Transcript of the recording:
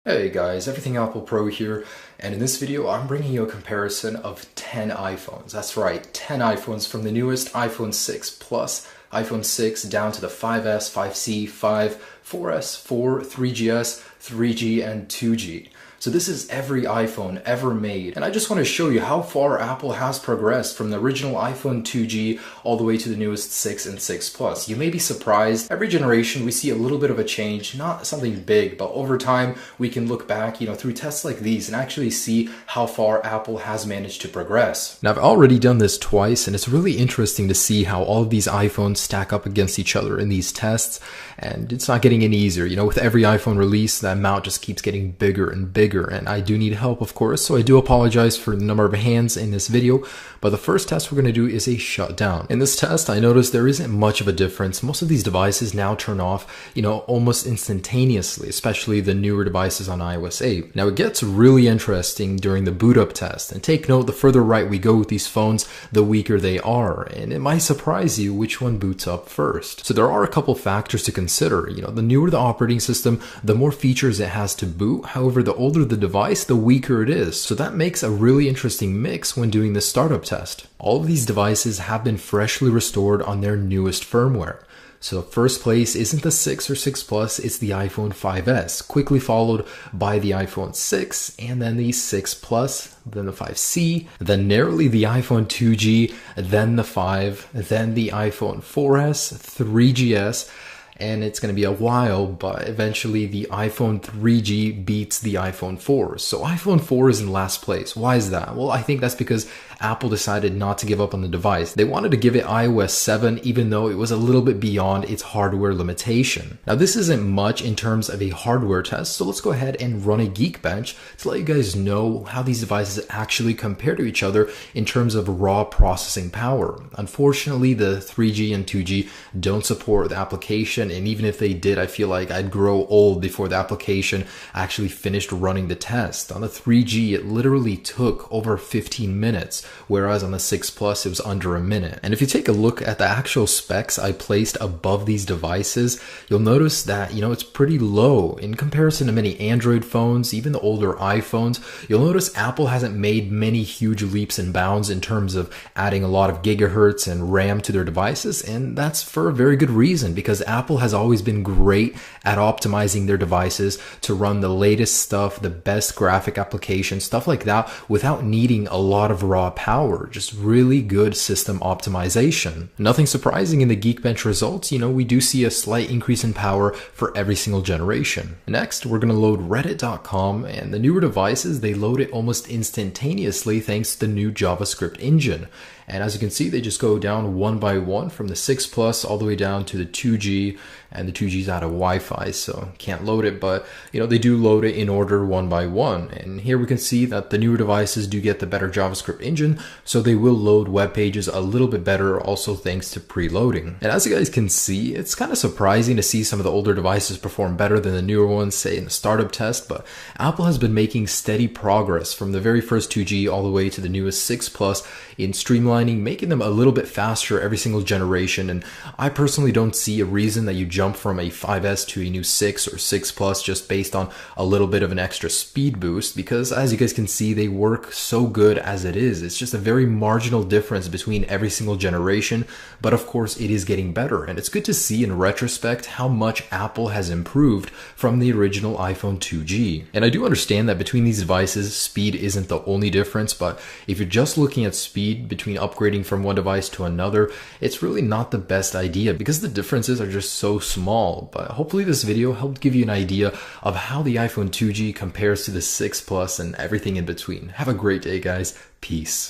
Hey guys, Everything Apple Pro here, and in this video I'm bringing you a comparison of 10 iPhones. That's right, 10 iPhones from the newest iPhone 6 Plus, iPhone 6 down to the 5S, 5C, 5, 4S, 4, 3GS, 3G, and 2G. So this is every iPhone ever made, and I just want to show you how far Apple has progressed from the original iPhone 2G all the way to the newest 6 and 6 Plus. You may be surprised, every generation we see a little bit of a change, not something big, but over time we can look back, through tests like these and actually see how far Apple has managed to progress. Now I've already done this twice, and it's really interesting to see how all of these iPhones stack up against each other in these tests, and it's not getting any easier. With every iPhone release, that amount just keeps getting bigger and bigger. And I do need help, of course, so I do apologize for the number of hands in this video, but the first test we're going to do is a shutdown. In this test, I noticed there isn't much of a difference. Most of these devices now turn off, almost instantaneously, especially the newer devices on iOS 8. Now it gets really interesting during the boot up test, and take note, the further right we go with these phones, the weaker they are, and it might surprise you which one boots up first. So there are a couple factors to consider. The newer the operating system, the more features it has to boot. However, the older the device, the weaker it is. So that makes a really interesting mix when doing the startup test. All of these devices have been freshly restored on their newest firmware. So first place isn't the 6 or 6 Plus, it's the iPhone 5S, quickly followed by the iPhone 6, and then the 6 Plus, then the 5C, then narrowly the iPhone 2G, then the 5, then the iPhone 4S, 3GS, and it's going to be a while, but eventually the iPhone 3G beats the iPhone 4. So iPhone 4 is in last place. Why is that? Well, I think that's because Apple decided not to give up on the device. They wanted to give it iOS 7, even though it was a little bit beyond its hardware limitation. Now, this isn't much in terms of a hardware test, so let's go ahead and run a Geekbench to let you guys know how these devices actually compare to each other in terms of raw processing power. Unfortunately, the 3G and 2G don't support the application, and even if they did, I feel like I'd grow old before the application actually finished running the test. On the 3G, it literally took over 15 minutes, whereas on the 6 Plus, it was under a minute. And if you take a look at the actual specs I placed above these devices, you'll notice that, it's pretty low in comparison to many Android phones, even the older iPhones. You'll notice Apple hasn't made many huge leaps and bounds in terms of adding a lot of gigahertz and RAM to their devices, and that's for a very good reason, because Apple has always been great at optimizing their devices to run the latest stuff, the best graphic applications, stuff like that, without needing a lot of raw power. Just really good system optimization. Nothing surprising in the Geekbench results. We do see a slight increase in power for every single generation. Next, we're going to load reddit.com, and the newer devices, they load it almost instantaneously thanks to the new JavaScript engine. And as you can see, they just go down one by one from the 6 Plus all the way down to the 2G, and the 2G is out of Wi-Fi, so can't load it, but they do load it in order one by one. And here we can see that the newer devices do get the better JavaScript engine, so they will load web pages a little bit better, also thanks to preloading. And as you guys can see, it's kind of surprising to see some of the older devices perform better than the newer ones, say in the startup test, but Apple has been making steady progress from the very first 2G all the way to the newest 6 Plus in streamlining, making them a little bit faster every single generation. And I personally don't see a reason that you jump from a 5S to a new 6 or 6 Plus just based on a little bit of an extra speed boost, because as you guys can see, they work so good as it is. It's just a very marginal difference between every single generation, but of course it is getting better, and it's good to see in retrospect how much Apple has improved from the original iPhone 2G. And I do understand that between these devices, speed isn't the only difference, but if you're just looking at speed between upgrading from one device to another, it's really not the best idea because the differences are just so small. But hopefully this video helped give you an idea of how the iPhone 2G compares to the 6 Plus and everything in between. Have a great day, guys. Peace.